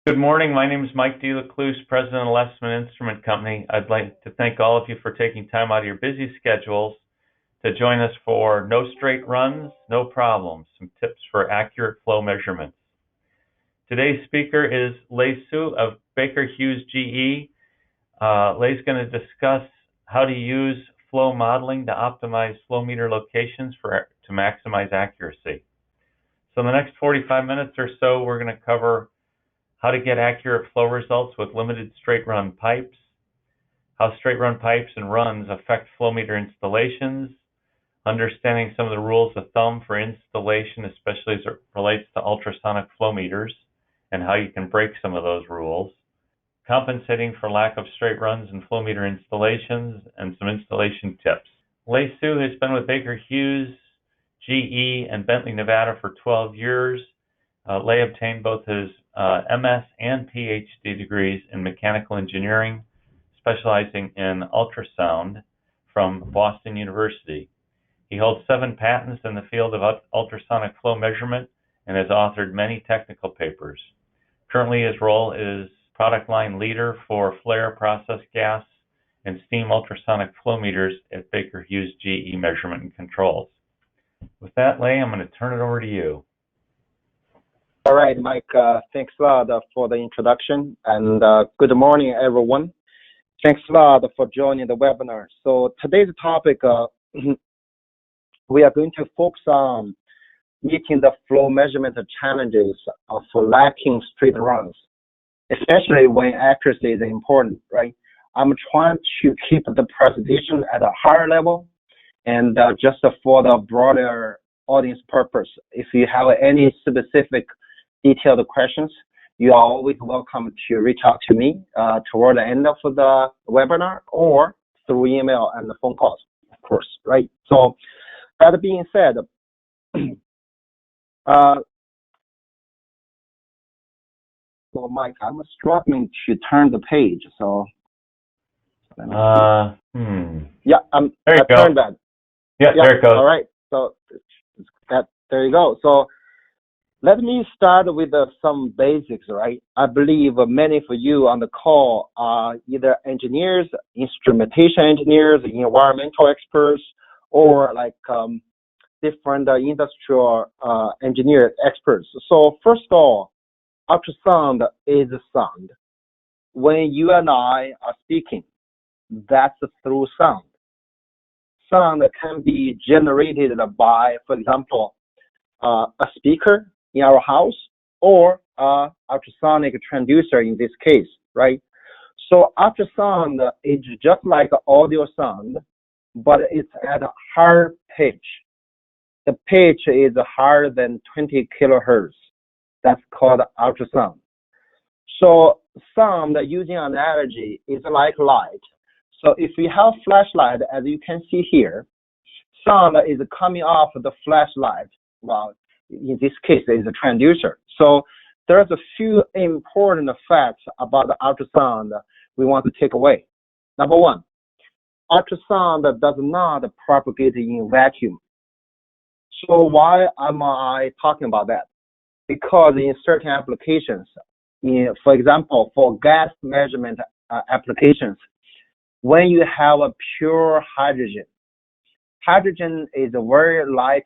Good morning. My name is Mike DeLaCluse, President of Lesman Instrument Company. I'd like to thank all of you for taking time out of your busy schedules to join us for No Straight Runs, No Problems, some tips for accurate flow measurements. Today's speaker is Lei Su of Baker Hughes GE. Lei's going to discuss how to use flow modeling to optimize flow meter locations to maximize accuracy. So in the next 45 minutes or so, we're going to cover how to get accurate flow results with limited straight run pipes, how straight run pipes and runs affect flow meter installations, understanding some of the rules of thumb for installation, especially as it relates to ultrasonic flow meters, and how you can break some of those rules, compensating for lack of straight runs in flow meter installations, and some installation tips. Lei Su has been with Baker Hughes, GE, and Bentley, Nevada for 12 years. Lei obtained both his MS and PhD degrees in mechanical engineering, specializing in ultrasound from Boston University. He holds 7 patents in the field of ultrasonic flow measurement and has authored many technical papers. Currently, his role is product line leader for flare process gas and steam ultrasonic flow meters at Baker Hughes GE Measurement and Controls. With that, Lei, I'm going to turn it over to you. All right, Mike, thanks a lot for the introduction, and good morning, everyone. Thanks a lot for joining the webinar. So today's topic, we are going to focus on meeting the flow measurement challenges of lacking straight runs, especially when accuracy is important, right? I'm trying to keep the presentation at a higher level, and just for the broader audience purpose, if you have any specific detailed questions, you are always welcome to reach out to me toward the end of the webinar or through email and phone calls, of course, right? So that being said, so Mike, I'm struggling to turn the page, so. Yeah, I turned that. Yeah, there it goes. All right, so there you go. So let me start with some basics, right? I believe many of you on the call are either engineers, instrumentation engineers, environmental experts, or like different industrial engineer experts. So first of all, ultrasound is sound. When you and I are speaking, that's through sound. Sound can be generated by, for example, a speaker in our house or ultrasonic transducer in this case, right? So ultrasound is just like audio sound, but it's at a higher pitch. The pitch is higher than 20 kilohertz. That's called ultrasound. So sound, using analogy, is like light. So if we have flashlight, as you can see here, sound is coming off the flashlight. Well, in this case, it's a transducer. So there's a few important facts about the ultrasound we want to take away. Number one, ultrasound does not propagate in vacuum. So why am I talking about that? Because in certain applications, for example, for gas measurement applications, when you have a pure hydrogen, hydrogen is a very light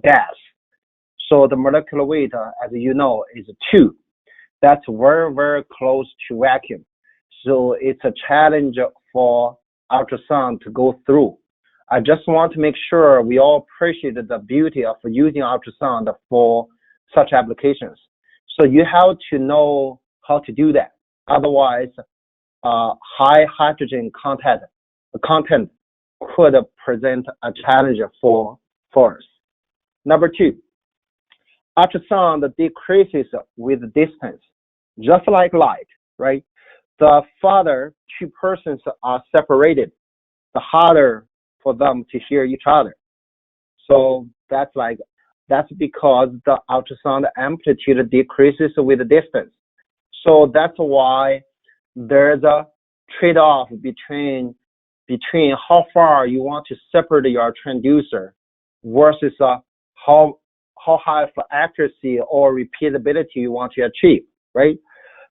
gas. So the molecular weight, as you know, is 2. That's very, very close to vacuum. So it's a challenge for ultrasound to go through. I just want to make sure we all appreciate the beauty of using ultrasound for such applications. So you have to know how to do that. Otherwise, high hydrogen content could present a challenge for us. Number 2, ultrasound decreases with distance, just like light, right? The farther 2 persons are separated, the harder for them to hear each other. So that's because the ultrasound amplitude decreases with the distance. So that's why there's a trade-off between how far you want to separate your transducer versus how high for accuracy or repeatability you want to achieve. right?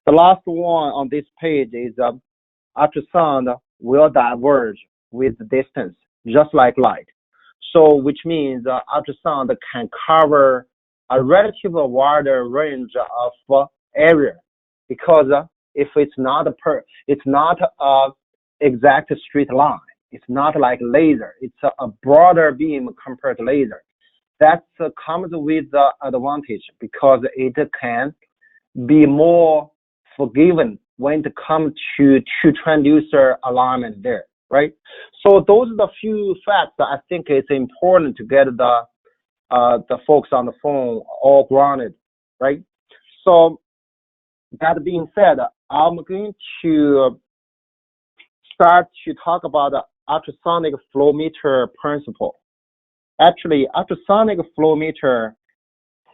The last one on this page is ultrasound will diverge with distance, just like light. So, which means ultrasound can cover a relatively wider range of area because if it's not a exact straight line. It's not like laser. It's a broader beam compared to laser. That comes with the advantage because it can be more forgiven when it comes to transducer alignment there, right? So those are the few facts that I think it's important to get the folks on the phone all grounded, right? So that being said, I'm going to start to talk about the ultrasonic flowmeter principle. Actually, ultrasonic flowmeter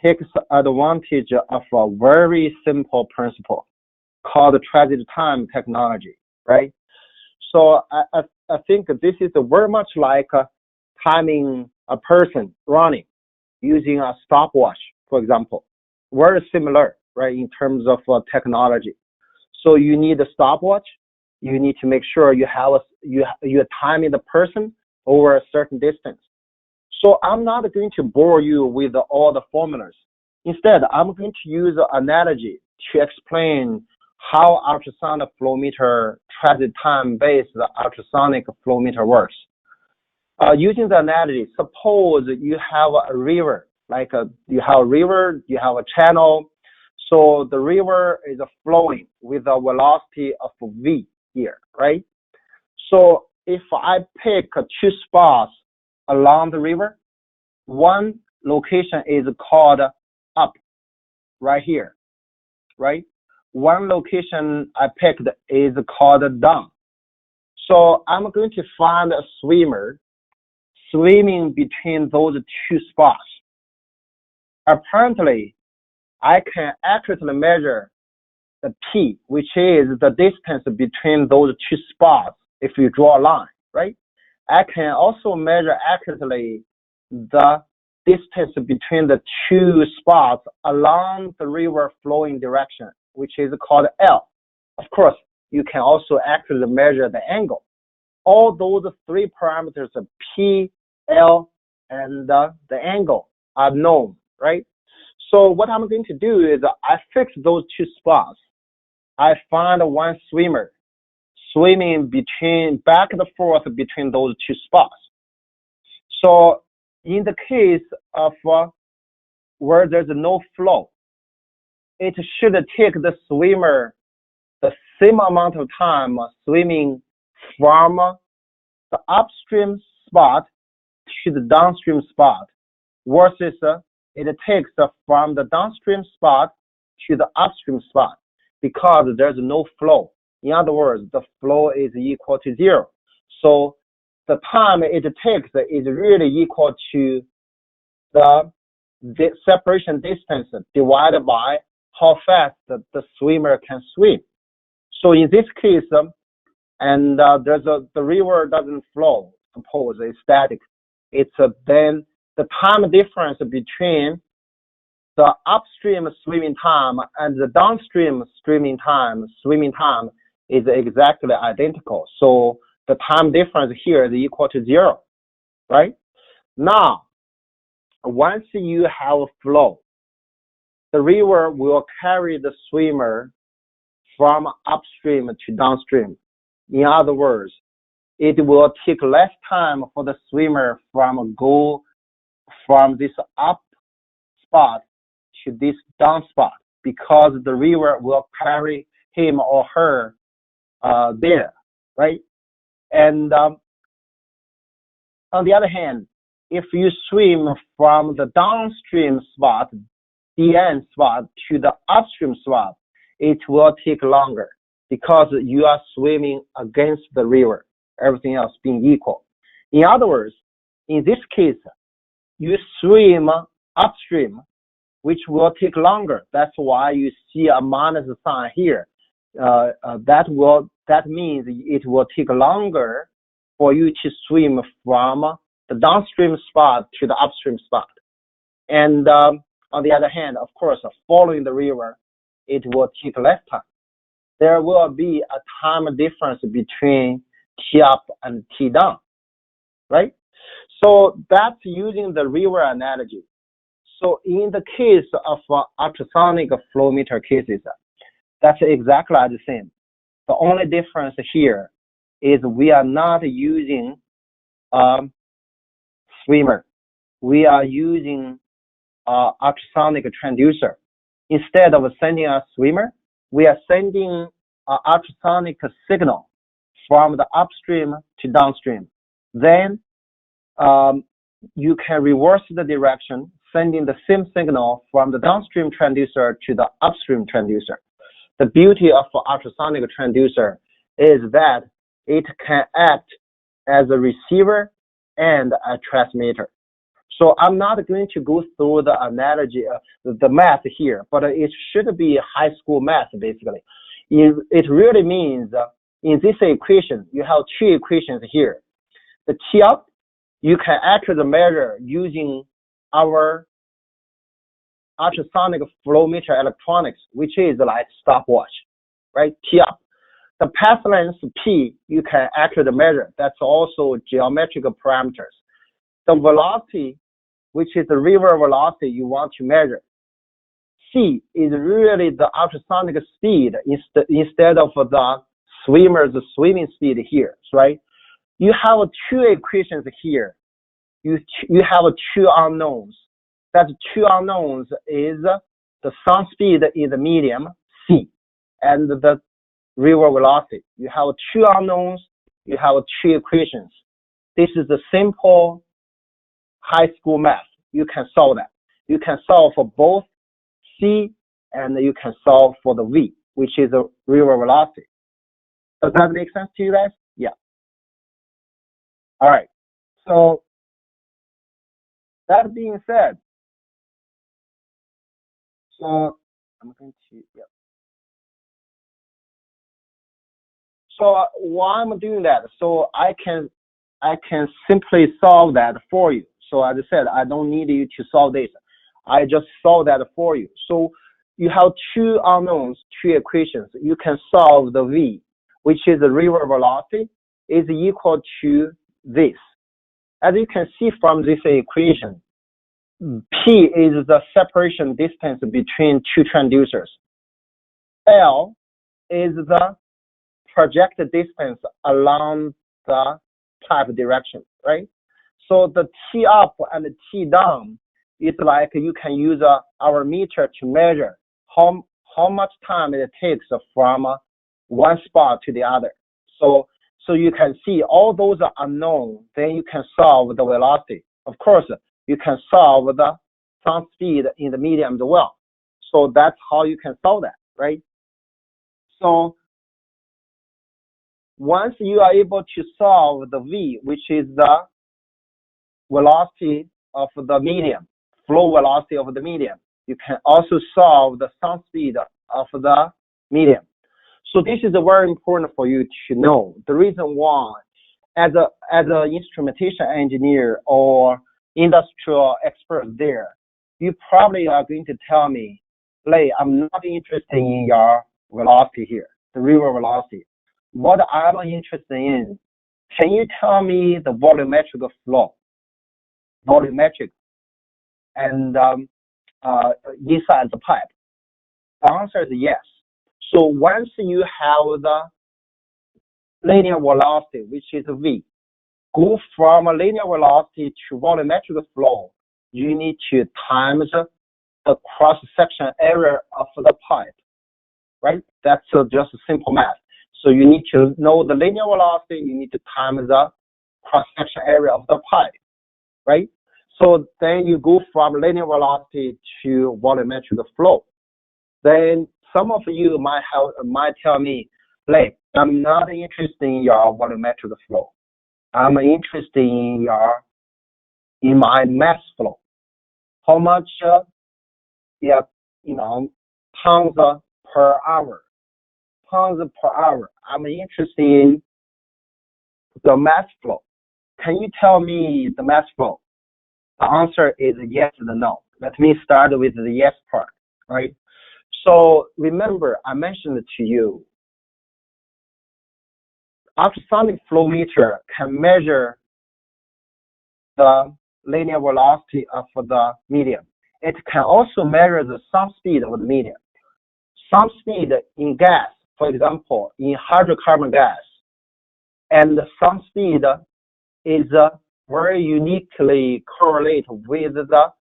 takes advantage of a very simple principle called transit time technology, right? So I think this is very much like timing a person running using a stopwatch, for example. Very similar, right, in terms of technology. So you need a stopwatch. You need to make sure you're timing the person over a certain distance. So I'm not going to bore you with all the formulas. Instead, I'm going to use an analogy to explain how ultrasonic flowmeter transit time-based ultrasonic flowmeter works. Using the analogy, suppose you have a river, you have a river, you have a channel. So the river is flowing with a velocity of v here, right? So if I pick two spots along the river, one location is called up, right here, right? One location I picked is called down. So I'm going to find a swimmer swimming between those two spots. Apparently, I can accurately measure the P, which is the distance between those two spots if you draw a line, right? I can also measure accurately the distance between the two spots along the river flowing direction, which is called L. Of course, you can also accurately measure the angle. All those three parameters, P, L, and the angle are known, right? So what I'm going to do is I fix those two spots. I find one swimmer swimming back and forth between those two spots. So in the case of where there's no flow, it should take the swimmer the same amount of time swimming from the upstream spot to the downstream spot versus it takes from the downstream spot to the upstream spot because there's no flow. In other words, the flow is equal to 0. So the time it takes is really equal to the separation distance divided by how fast the swimmer can swim. So in this case, and the river doesn't flow, suppose it's static. It's then the time difference between the upstream swimming time and the downstream swimming time is exactly identical. So the time difference here is equal to 0, right? Now, once you have flow, the river will carry the swimmer from upstream to downstream. In other words, it will take less time for the swimmer go from this up spot to this down spot because the river will carry him or her there, right? And on the other hand, if you swim from the downstream spot, the end spot, to the upstream spot, it will take longer because you are swimming against the river, everything else being equal. In other words, in this case, you swim upstream, which will take longer. That's why you see a minus sign here. That means it will take longer for you to swim from the downstream spot to the upstream spot. And on the other hand, of course, following the river it will take less time. There will be a time difference between T up and T down, right? So that's using the river analogy. So in the case of ultrasonic flow meter cases, that's exactly the same. The only difference here is we are not using swimmer. We are using ultrasonic transducer. Instead of sending a swimmer, we are sending an ultrasonic signal from the upstream to downstream. Then you can reverse the direction, sending the same signal from the downstream transducer to the upstream transducer. The beauty of ultrasonic transducer is that it can act as a receiver and a transmitter. So I'm not going to go through the analogy, the math here, but it should be high school math, basically. It really means in this equation, you have two equations here. The T up, you can actually measure using our ultrasonic flow meter electronics, which is like stopwatch, right? T up. The path length P, you can actually measure. That's also geometric parameters. The velocity, which is the river velocity you want to measure. C is really the ultrasonic speed instead of the swimmer's swimming speed here, right? You have two equations here. You have two unknowns. That two unknowns is the sound speed in the medium, C, and the river velocity. You have two unknowns, you have two equations. This is the simple high school math. You can solve that. You can solve for both C and you can solve for the V, which is the river velocity. Does that make sense to you guys? Yeah. All right. So that being said, so I'm going to, yeah. So why I'm doing that? So I can simply solve that for you. So as I said, I don't need you to solve this. I just solve that for you. So you have two unknowns, two equations. You can solve the V, which is the river velocity, is equal to this. As you can see from this equation, P is the separation distance between two transducers. L is the projected distance along the pipe direction, right? So the T up and the T down is like you can use our meter to measure how much time it takes from one spot to the other. So you can see all those are unknown. Then you can solve the velocity. Of course, you can solve the sound speed in the medium as well. So that's how you can solve that, right? So once you are able to solve the V, which is the velocity of the medium, flow velocity of the medium, you can also solve the sound speed of the medium. So this is very important for you to know. The reason why, as an instrumentation engineer or industrial expert there, you probably are going to tell me, Lei, I'm not interested in your velocity here, the river velocity. What I'm interested in, can you tell me the volumetric flow, volumetric, and inside the pipe? The answer is yes. So once you have the linear velocity, which is V, go from a linear velocity to volumetric flow, you need to times the cross-section area of the pipe, right? That's just simple math. So you need to know the linear velocity, you need to times the cross-section area of the pipe, right? So then you go from linear velocity to volumetric flow. Then some of you might tell me, Lei, I'm not interested in your volumetric flow. I'm interested in my mass flow. How much, pounds per hour. Pounds per hour. I'm interested in the mass flow. Can you tell me the mass flow? The answer is yes and no. Let me start with the yes part, right? So remember, I mentioned to you, ultrasonic flow meter can measure the linear velocity of the medium. It can also measure the sound speed of the medium. Sound speed in gas, for example, in hydrocarbon gas, and the sound speed is very uniquely correlated with the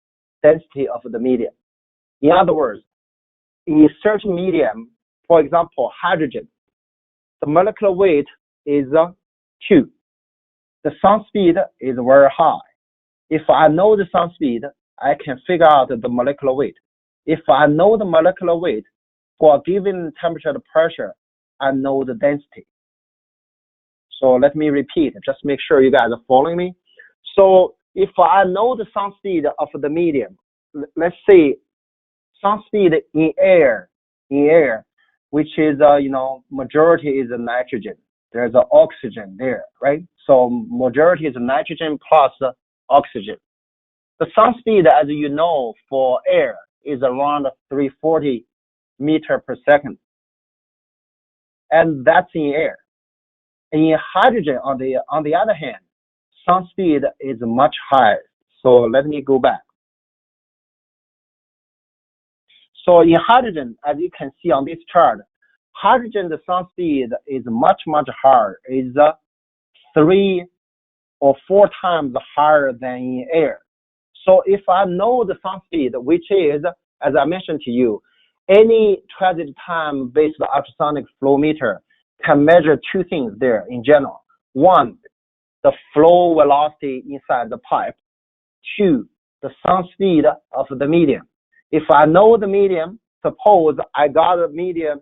density of the medium. In other words, in certain medium, for example, hydrogen, the molecular weight is 2. The sound speed is very high. If I know the sound speed, I can figure out the molecular weight. If I know the molecular weight for a given temperature and pressure, I know the density. So let me repeat, just make sure you guys are following me. So if I know the sound speed of the medium, let's say sound speed in air, which is, majority is nitrogen. There's oxygen there, right? So majority is nitrogen plus oxygen. The sound speed, as you know, for air is around 340 meter per second. And that's in air. In hydrogen, on the other hand, sound speed is much higher. So let me go back. So in hydrogen, as you can see on this chart, hydrogen, the sound speed is much, much higher. It's 3 or 4 times higher than in air. So if I know the sound speed, which is, as I mentioned to you, any transit time based ultrasonic flow meter can measure 2 things there in general. 1, the flow velocity inside the pipe. 2, the sound speed of the medium. If I know the medium, suppose I got a medium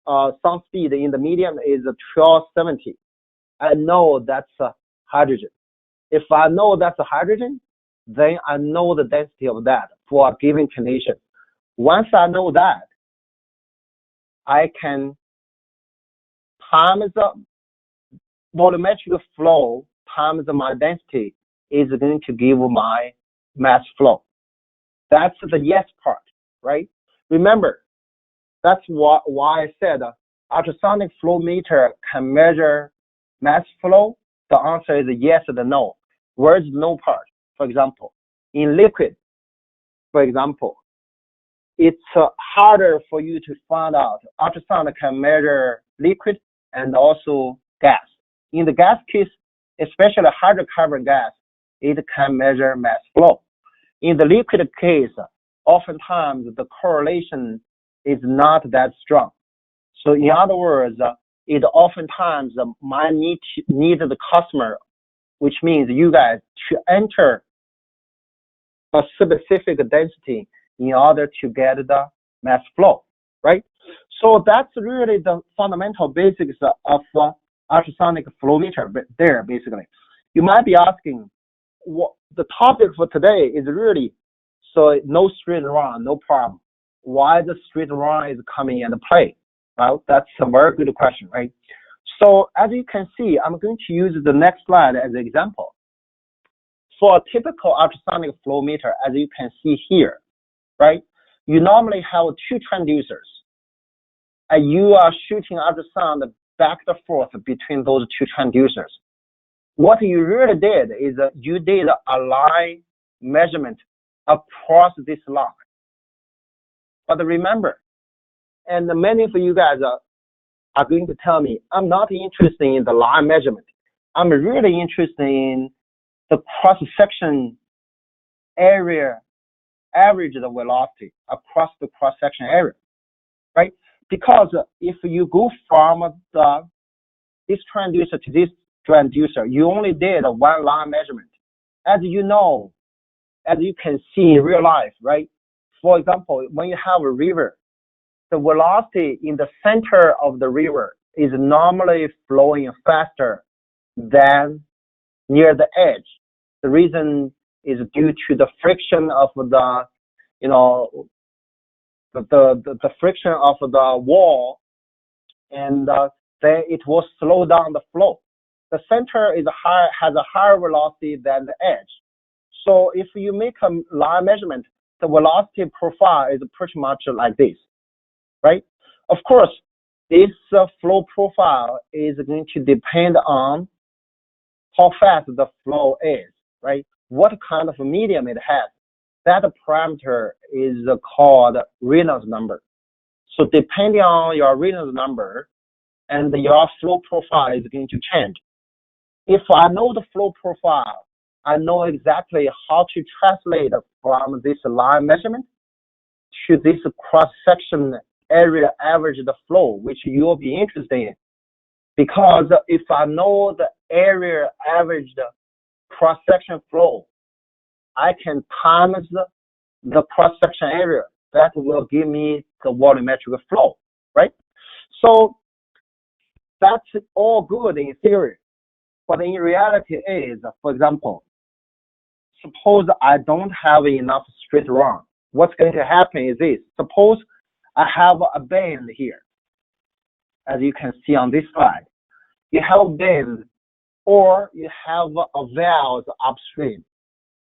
sound speed in the medium is 1270. I know that's hydrogen. If I know that's hydrogen, then I know the density of that for a given condition. Once I know that, I can times the volumetric flow times my density is going to give my mass flow. That's the yes part, right? Remember, that's why I said ultrasonic flow meter can measure mass flow. The answer is yes or no. Where's the no part? For example, in liquid, for example, it's harder for you to find out. Ultrasound can measure liquid and also gas. In the gas case, especially hydrocarbon gas, it can measure mass flow. In the liquid case, oftentimes the correlation is not that strong. So in other words, it oftentimes might need the customer, which means you guys, to enter a specific density in order to get the mass flow, right? So that's really the fundamental basics of ultrasonic flow meter there, basically. You might be asking, what the topic for today is really, so no straight run, no problem. Why the straight run is coming into play? Well, that's a very good question, right? So as you can see, I'm going to use the next slide as an example. For a typical ultrasonic flow meter, as you can see here, right? You normally have 2 transducers, and you are shooting ultrasound back and forth between those 2 transducers. What you really did is you did a line measurement across this line. But remember, and many of you guys are going to tell me, I'm not interested in the line measurement. I'm really interested in the cross-section area, average the velocity across the cross-section area, right? Because if you go from this transducer to this transducer, you only did a 1 line measurement. As you know, as you can see in real life, right? For example, when you have a river, the velocity in the center of the river is normally flowing faster than near the edge. The reason is due to the friction of the, the friction of the wall, and then it will slow down the flow. The center has a higher velocity than the edge. So if you make a line measurement, the velocity profile is pretty much like this. right? Of course, this flow profile is going to depend on how fast the flow is, right? What kind of medium it has. That parameter is called Reynolds number. So depending on your Reynolds number and your flow profile is going to change. If I know the flow profile, I know exactly how to translate from this line measurement to this cross-section area average the flow, which you'll be interested in. Because if I know the area average the cross-section flow, I can times the cross-section area. That will give me the volumetric flow, right? So that's all good in theory. But in reality is, for example, suppose I don't have enough straight run. What's going to happen is this. Suppose I have a bend here, as you can see on this slide. You have a bend, or you have a valve upstream,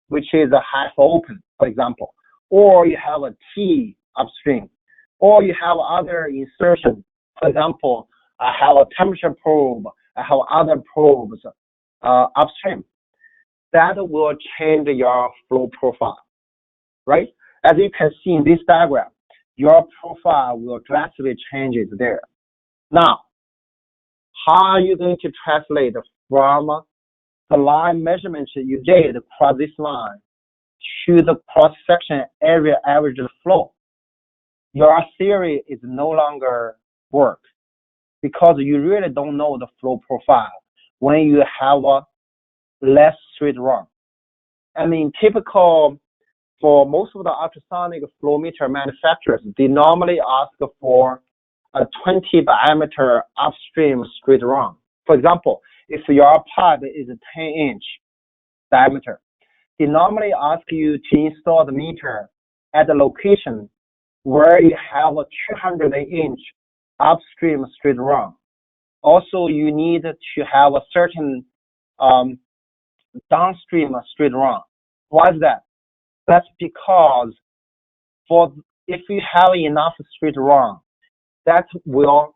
which is a half open, for example, or you have a T upstream, or you have other insertion. For example, I have a temperature probe, I have other probes upstream. That will change your flow profile, right? As you can see in this diagram, your profile will drastically change there. Now, how are you going to translate from the line measurements you did across this line to the cross-section area average flow? Your theory is no longer work because you really don't know the flow profile when you have a less straight run. I mean, typical for most of the ultrasonic flowmeter manufacturers, they normally ask for a 20 diameter upstream straight run. For example, if your pipe is a 10-inch diameter, they normally ask you to install the meter at a location where you have a 200-inch upstream straight run. Also, you need to have a certain downstream straight run. Why is that? That's because if you have enough straight run, that will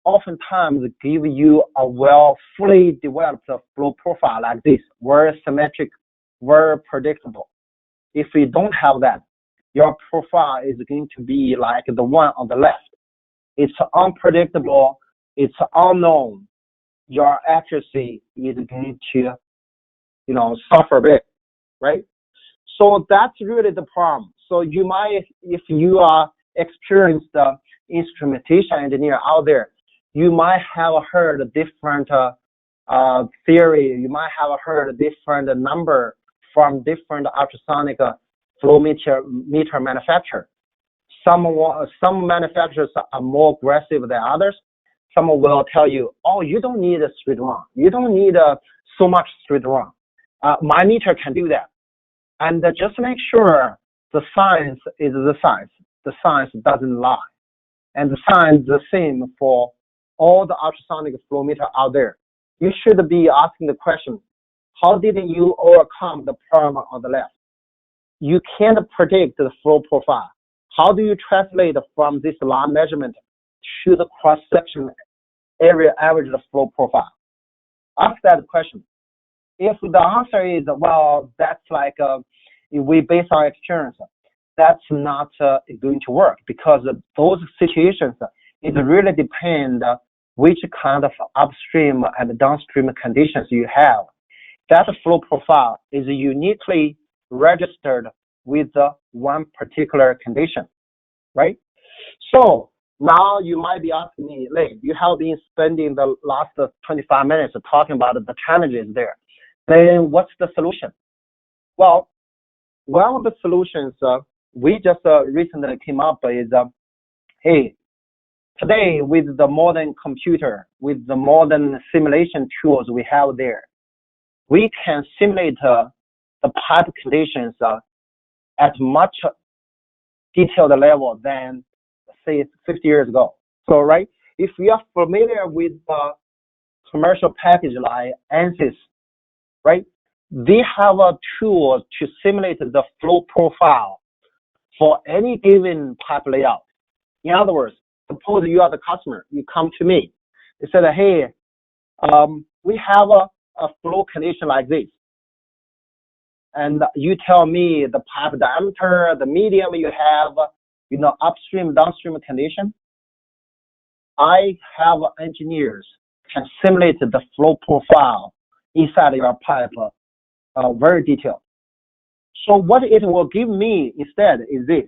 oftentimes give you a fully developed flow profile like this, very symmetric, very predictable. If you don't have that, your profile is going to be like the one on the left. It's unpredictable, it's unknown. Your accuracy is going to, suffer a bit, right? So that's really the problem. So you might, if you are experienced instrumentation engineer out there, you might have heard a different theory. You might have heard a different number from different ultrasonic flow meter manufacturers. Some manufacturers are more aggressive than others. Some will tell you, oh, you don't need a straight run. You don't need so much straight run. My meter can do that. And just make sure the science is the science. The science doesn't lie. And the science is the same for all the ultrasonic flow meter out there. You should be asking the question, how did you overcome the problem on the left? You can't predict the flow profile. How do you translate from this line measurement to the cross-section area average flow profile? Ask that question. If the answer is, well, that's like we base our experience, that's not going to work because those situations, it really depends which kind of upstream and downstream conditions you have. That flow profile is uniquely registered with one particular condition, right? So now you might be asking me, Lei, you have been spending the last 25 minutes talking about the challenges there. Then what's the solution? Well, one of the solutions we just recently came up is, hey, today with the modern computer, with the modern simulation tools we have there, we can simulate the pipe conditions at much detailed level than, say, 50 years ago. So, right, if you are familiar with commercial package like ANSYS, right, they have a tool to simulate the flow profile for any given pipe layout. In other words, suppose you are the customer, you come to me, you said, hey, we have a flow condition like this. And you tell me the pipe diameter, the medium you have, upstream, downstream condition. I have engineers can simulate the flow profile inside your pipe very detailed. So what it will give me instead is this.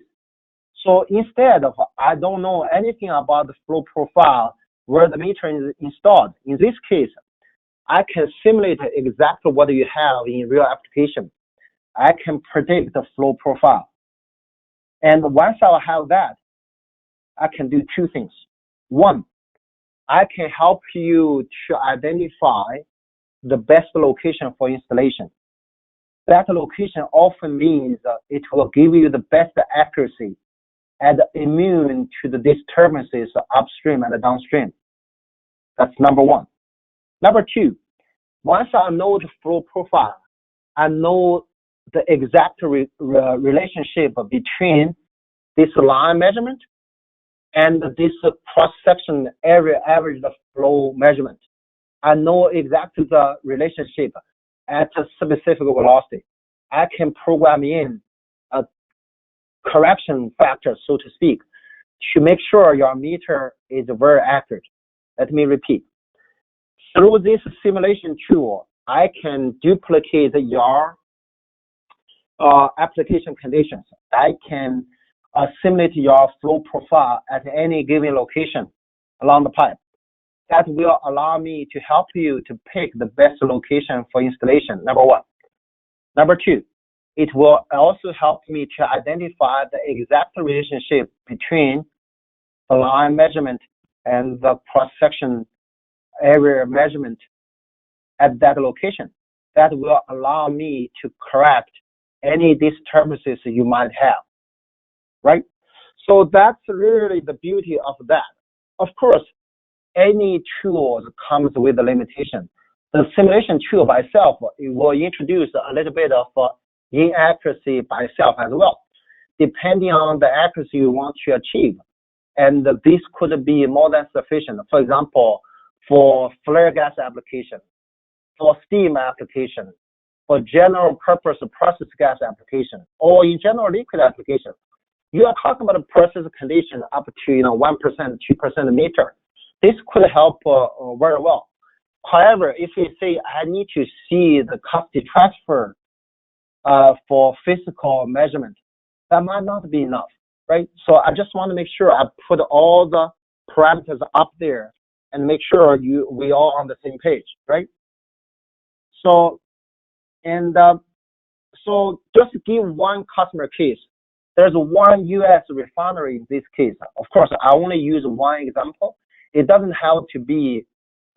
So instead of, I don't know anything about the flow profile where the meter is installed. In this case, I can simulate exactly what you have in real application. I can predict the flow profile. And once I have that, I can do two things. One, I can help you to identify the best location for installation. That location often means it will give you the best accuracy and immune to the disturbances upstream and downstream. That's number one. Number two, once I know the flow profile, I know the exact relationship between this line measurement and this cross-section area average flow measurement. I know exactly the relationship at a specific velocity. I can program in a correction factor, so to speak, to make sure your meter is very accurate. Let me repeat. Through this simulation tool, I can duplicate your application conditions. I can simulate your flow profile at any given location along the pipe. That will allow me to help you to pick the best location for installation, number one. Number two, it will also help me to identify the exact relationship between the line measurement and the cross-section area measurement at that location. That will allow me to correct any disturbances you might have, right? So that's really the beauty of that. Of course, any tool comes with a limitation. The simulation tool by itself, it will introduce a little bit of inaccuracy by itself as well, depending on the accuracy you want to achieve. And this could be more than sufficient. For example, for flare gas application, for steam application, for general purpose process gas application, or in general liquid application. You are talking about a process condition up to 1%, 2% meter. This could help very well. However, if you say I need to see the custody transfer for physical measurement, that might not be enough, right? So I just want to make sure I put all the parameters up there and make sure we all on the same page, right? So, so just to give one customer case, there's one U.S. refinery in this case. Of course, I only use one example. It doesn't have to be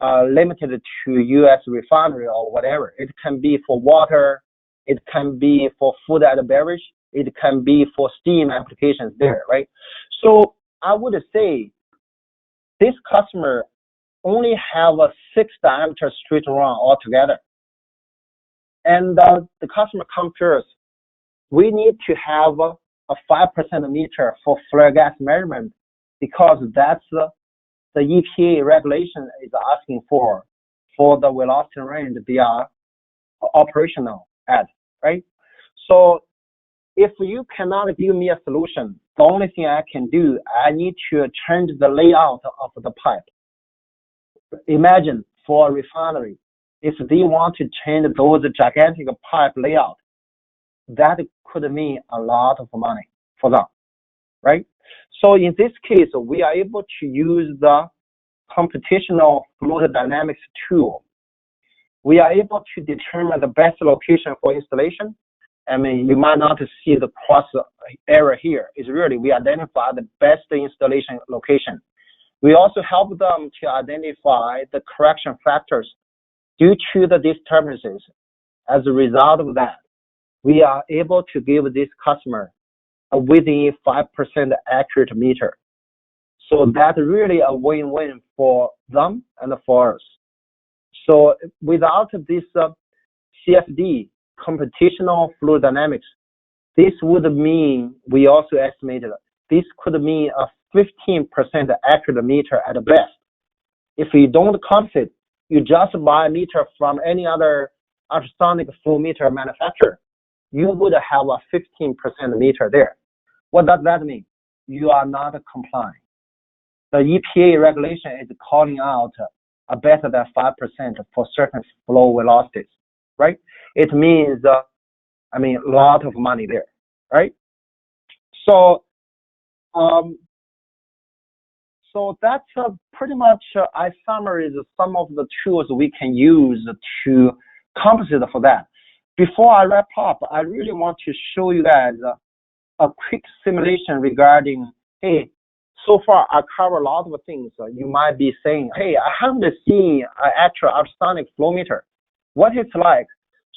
limited to U.S. refinery or whatever. It can be for water. It can be for food and beverage. It can be for steam applications there, right? So I would say this customer only have a 6 diameter straight run altogether. And the customer comes to us, we need to have a 5% meter for flare gas measurement because that's the EPA regulation is asking for the velocity range they are operational at, right? So if you cannot give me a solution, the only thing I can do, I need to change the layout of the pipe. Imagine for a refinery, if they want to change those gigantic pipe layout, that could mean a lot of money for them, right? So in this case, we are able to use the computational fluid dynamics tool. We are able to determine the best location for installation. I mean, you might not see the cross area here. It's really, we identify the best installation location. We also help them to identify the correction factors due to the disturbances. As a result of that, we are able to give this customer a within 5% accurate meter. So that's really a win-win for them and for us. So without this CFD, computational fluid dynamics, this would mean, we also estimated, this could mean a 15% accurate meter at best. If you don't compensate, you just buy a meter from any other ultrasonic flow meter manufacturer, you would have a 15% meter there. What does that mean? You are not complying. The EPA regulation is calling out a better than 5% for certain flow velocities, right? It means, a lot of money there, right? So, so that's pretty much, I summarize some of the tools we can use to compensate for that. Before I wrap up, I really want to show you guys a quick simulation regarding, hey, so far I cover a lot of things. You might be saying, hey, I haven't seen an actual ultrasonic flow meter. What it's like.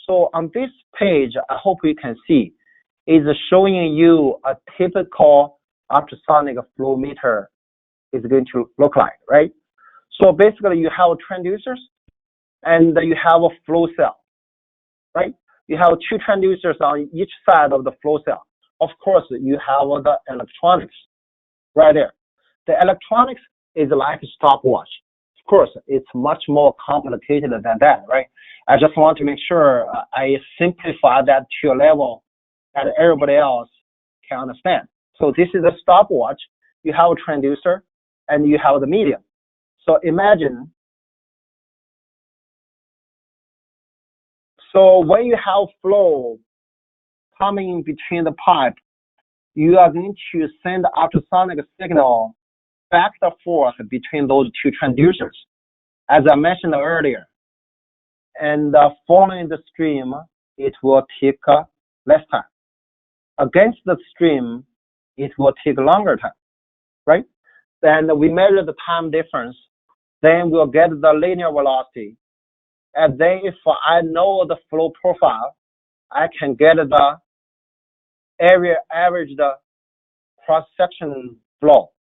So on this page, I hope you can see, is showing you a typical ultrasonic flow meter is going to look like, right? So basically you have transducers and you have a flow cell, right? You have two transducers on each side of the flow cell. Of course, you have the electronics right there. The electronics is like a stopwatch. Of course, it's much more complicated than that, right? I just want to make sure I simplify that to a level that everybody else can understand. So this is a stopwatch. You have a transducer and you have the medium. So imagine, so when you have flow coming between the pipe, you are going to send ultrasonic signal back and forth between those two transducers, as I mentioned earlier. And following the stream, it will take less time. Against the stream, it will take longer time, right? Then we measure the time difference. Then we'll get the linear velocity. And then if I know the flow profile, I can get the area averaged cross-section flow.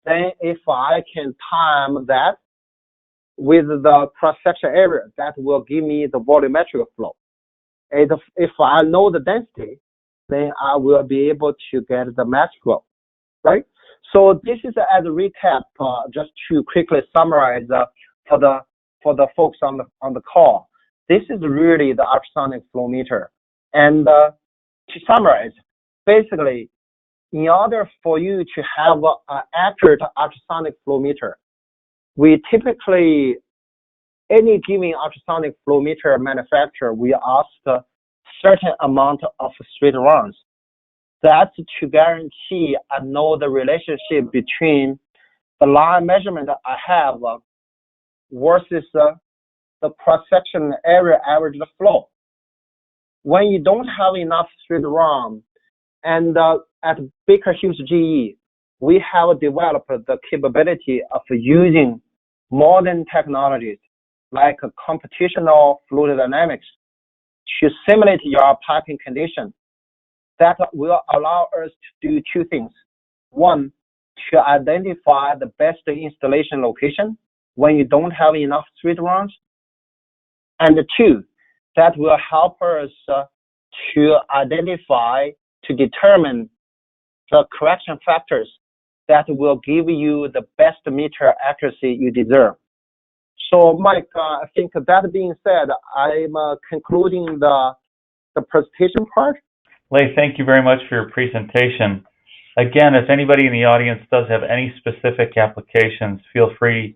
Then if I can time that with the cross-section area, that will give me the volumetric flow. And if I know the density, then I will be able to get the mass flow, right? So this is as a recap, just to quickly summarize for the folks on the call. This is really the ultrasonic flow meter. And to summarize, basically, in order for you to have an accurate ultrasonic flow meter, we typically, any given ultrasonic flow meter manufacturer, we ask a certain amount of straight runs. That's to guarantee I know the relationship between the line measurement I have versus the cross-section area average flow. When you don't have enough straight run, and at Baker Hughes GE, we have developed the capability of using modern technologies like computational fluid dynamics to simulate your piping condition. That will allow us to do two things. One, to identify the best installation location when you don't have enough straight runs. And two, that will help us to identify, to determine the correction factors that will give you the best meter accuracy you deserve. So, Mike, I think that being said, I'm concluding the presentation part. Lei, thank you very much for your presentation. Again, if anybody in the audience does have any specific applications, feel free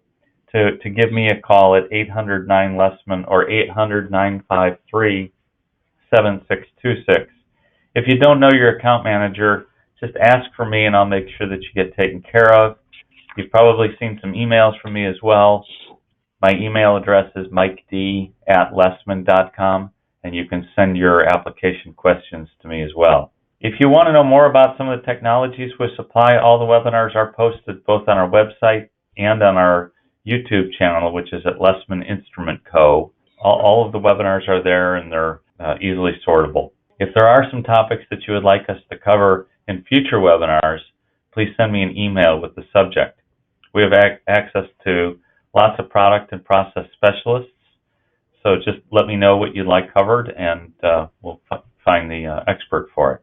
to give me a call at 800-9-LESMAN or 800-953-7626. If you don't know your account manager, just ask for me and I'll make sure that you get taken care of. You've probably seen some emails from me as well. My email address is miked@lesman.com, and you can send your application questions to me as well. If you want to know more about some of the technologies we supply, all the webinars are posted both on our website and on our YouTube channel, which is at Lesman Instrument Co. All of the webinars are there and they're easily sortable. If there are some topics that you would like us to cover in future webinars, please send me an email with the subject. We have access to lots of product and process specialists, so just let me know what you'd like covered and we'll find the expert for it.